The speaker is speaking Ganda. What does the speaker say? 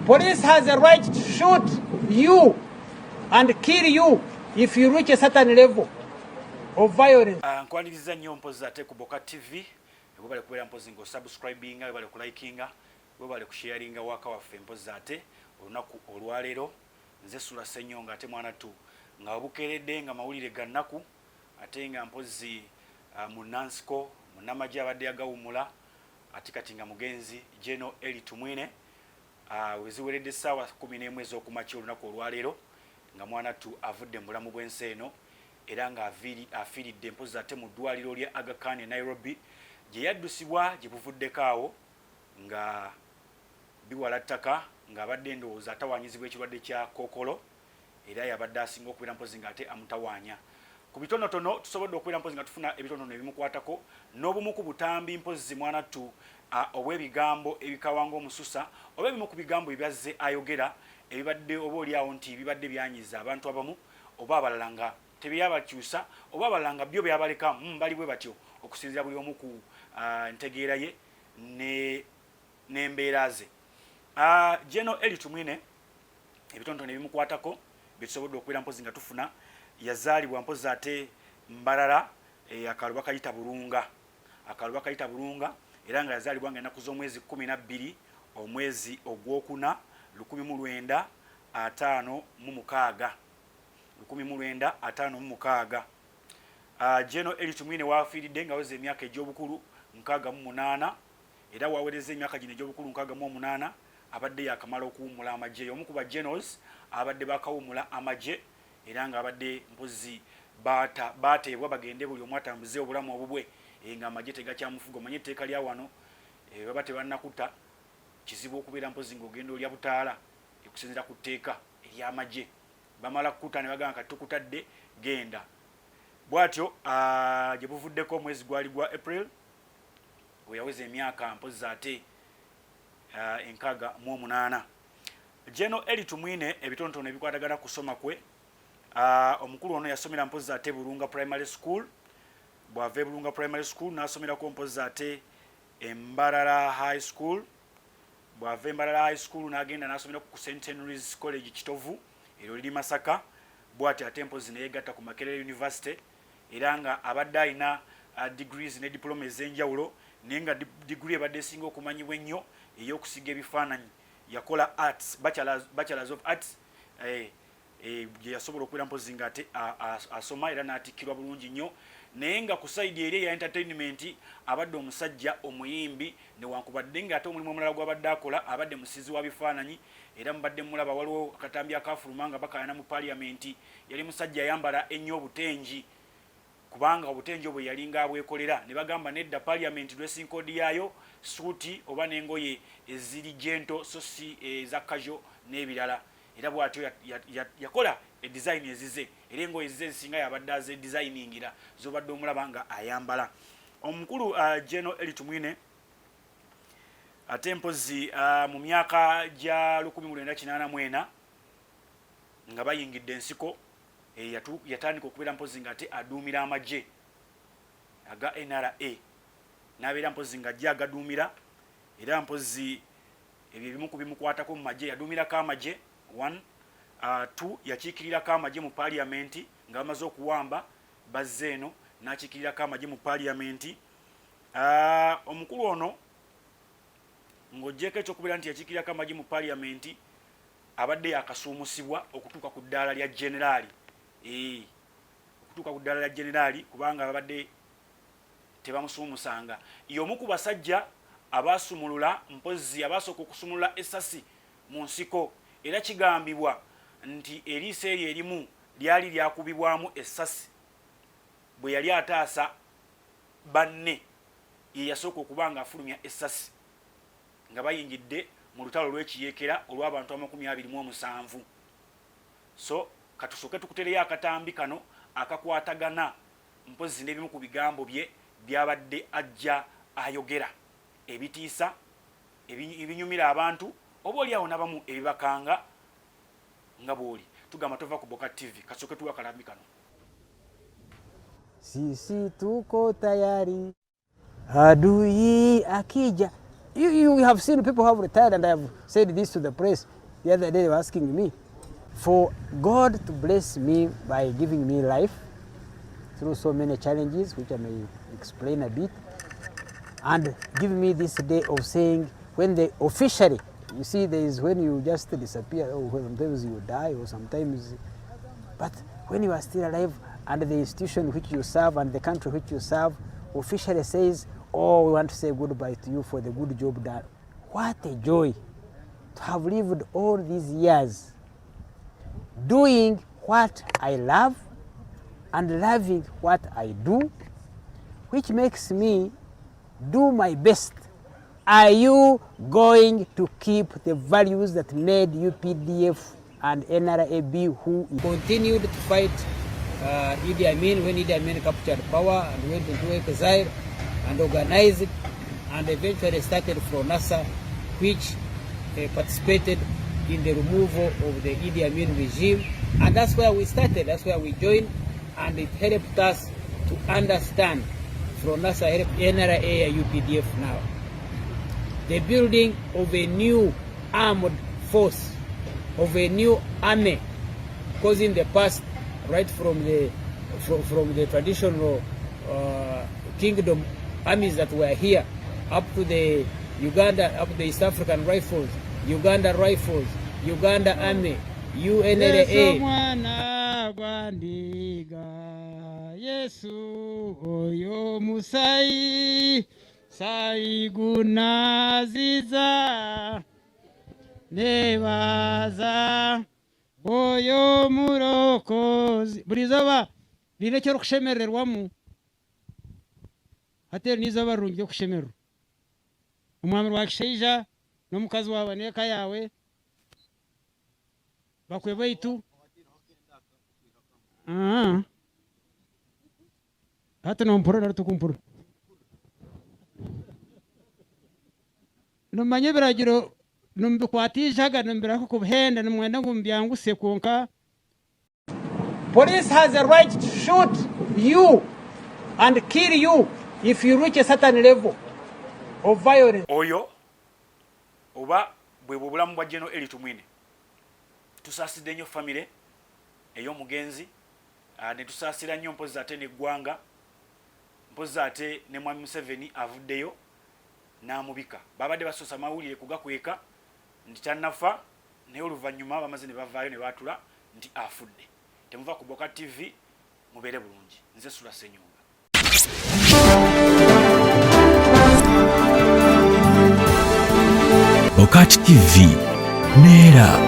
Police has a right to shoot you and kill you if you reach a certain level of violence. Nkwaniriza nnyo mpozi ate ku Boka TV webale kubeera mpozi ngo subscribinga webale ku likinga webale ku sharinga waka waffe mpozi ate olunaku olwaleero nze SULA SSENYONGA ate mwana tu nga wabukeredde nga mawulire gannaku ate nga mpozi munansiko munamaji abadde agawumula ate kati nga mugenzi Gen.Elly Tumwine weziweredde essaawa 11 ez'okumakya olunaku olwaleero nga mwana tu avudde mulamu bw'ensi eno era nga afiiridde mpozi ate mu ddwaliro lya Aga Khan e Nairobi gye yaddusibwa gye buvuddeko awo nga biwala ttaka ng'abadde ndowooza atawaanyizibwa ekirwadde kya kookolo era yabadde asinga okubeera mpozi nga ate amutawaanya. Ku bitonotono tusobodde okubeera mpozi nga tufuna ebitonotono ebimukwatako n'obumu ku butambi mpozi mwana tu obw'ebigambo ebikawanga omususa oba ebimu ku bigambo ebyazze ayogera ebibadde oba oliawo nti bibadde byanyiza abantu abamu oba abalala nga tebyabakyusa oba abalala nga byo byabaleka bali bwe batyo okusinziira buli omu ku ntegeera ye n'embeera ze. Gen.Elly Tumwine ebitonotono ebimukwatako byetusobodde okubeera mpozi nga tufuna yazaalibwa mpozi ate Mbarara akalulu bakayita Bulunga era nga yazaalibwa nga ennaku z'omwezi 12 omwezi ogwokuna 1956. Gen.Elly Tumwine waafiiridde nga aweza emyaka egy'obukulu 68 era wawereza emyaka gino egy'obukulu 68 abadde yakamala okuwumula amagye omu ku ba generals abadde bakawumula amagye era nga abadde mpozi baateebwa bagende buli omu atambuze obulamu obubwe nga amagye tegakyamufuga omanye etteeka lya wano baba tebannakuta kizibu okubeera mpozi ng'ogenda olya butaala okusinziira ku tteeka ery'amagye bamala kukuta ne bagamba kati tukutadde genda bw'atyo gye buvuddeko omwezi gwali gwa April we yaweza emyaka mpozi ate 68. Gen.Elly Tumwine ebitonotono ebikwatagana kusoma kwe omukulu ono yasomera mpozi ate Bulunga Primary School bw'ava Bulunga Primary School n'asomerako mpozi ate Mbarara High School bw'ava Mbarara High School n'agenda n'asomera ku St. Henry's College Kitovu eryo liri Masaka bw'ati ate mpozi neyegatta ku Makerere University era nga abadde alina degrees ne diploma ez'enjawulo naye nga degree ebadde esinga okumanyibwa ennyo ey'okusiga ebifaananyi yakola arts bachelors of arts gye yasobola okubeera mpozi nga ate asoma era n'atikkirwa bulungi nnyo naye nga ku saidi eri eya entertainment abadde omusajja omuyimbi newankubadde nga ate omulimu omulala gw'abadde akola abadde musizi wa bifaananyi era mubadde mulaba waliwo akatambi akafuluma nga bakaayana mu paliamenti yali musajja ayambala ennyo obutengi kubanga obutengi obwe yalinga abwekolera ne bagamba nedda paliamenti dressing code yaayo suuti oba n'engoye eziri gento so si eza casual n'ebirala era bw'atyo yakola design ezize era engoye ezize ezisinga yabadde aze designingira zobadde omulaba nga ayambala. Omukulu Gen.Elly Tumwine ate mpozi mu myaka gya 1984 nga bayingidde ensiko yatandika okubeera mpozi nga ate aduumira amagye aga NRA n'abeera mpozi nga ajja agaduumira era mpozi ebyo ebimu ku bimukwatako mu magye yaduumirako amagye 1 2 yakiikirirako amagye mu paliamenti nga bamaze okuwamba bazze eno n'akiikirirako amagye mu paliamenti. Omukulu ono ng'oggyeko ekyokubeera nti yakiikirirako amagye mu paliamenti abadde yakasuumusibwa okutuuka ku ddaala lya Gen.Elly kubanga babadde tebamusuumusanga y'omu ku basajja abaasumulula mpozi abaasooka okusumulula essasi mu nsiko era kigambibwa nti eriiso eryo erimu lyali lyakubibwamu essasi bwe yali ataasa banne ye yasooka okuba nga afulumya essasi nga bayingidde mu lutalo lw'ekiyeekera olw'abantu 27. So katusooke tukutereyo akatambi kano akakwatagana mpozi n'ebimu ku bigambo bye byabadde ajja ayogera ebitiisa ebinyumira abantu oba oliawo n'abamu ebibakanga nga bw'oli tugamba tova ku Boka TV kasooke tuwa akatambi kano. Sisi tuko tayari adui akija You have seen people who have retired, and I have said this to the press the other day. They were asking me for God to bless me by giving me life through so many challenges, which I may explain a bit, and give me this day of saying, when they officially, you see, there is when you just disappear, or sometimes you die, or sometimes, but when you are still alive, and the institution which you serve and the country which you serve officially says, oh, we want to say goodbye to you for the good job done. What a joy to have lived all these years doing what I love and loving what I do, which makes me do my best. Are you going to keep the values that made UPDF and NRAB, who continued to fight Idi Amin when Idi Amin captured power and went into exile and organized it, and eventually started FRONASA, which participated in the removal of the Idi Amin regime. And that's where we started, that's where we joined, and it helped us to understand. FRONASA helped NRA and UPDF now. The building of a new armed force, of a new army, because in the past, right from the traditional kingdom armies that were here, up to the Uganda, up to the East African Rifles, Uganda Rifles, Uganda Army, UNLA. Yesu oyo musai saigunaziza nebaza oyo murokozi burizoba birekera kushemererwamu hateri nizoba rungi kushemerwa umwami wa kisheija n'omukazi wawe neka yawe bakwebeitu hata nomporo natukumporo nomanye biragiro nombikwatijaga nombirako kubhenda nomwenda ngumbyanguse konka. Police has a right to shoot you and kill you if you reach a certain level of violence. Oyo oba bwe bulamu bwa Gen.Elly Tumwine tusasidde nnyo family ey'omugenzi ne tusasira nnyo mpozi ate n'eggwanga, mpozi ate ne Mwami Museveni avuddeyo n'amubika. Babadde basosa amawulire kugakweka nti tannafa, naye oluvannyuma bamaze ne bavaayo ne baatula nti afudde. Temuva ku Boka TV, mubeere bulungi. Nze SULA SSENYONGA. Boka TV, neera.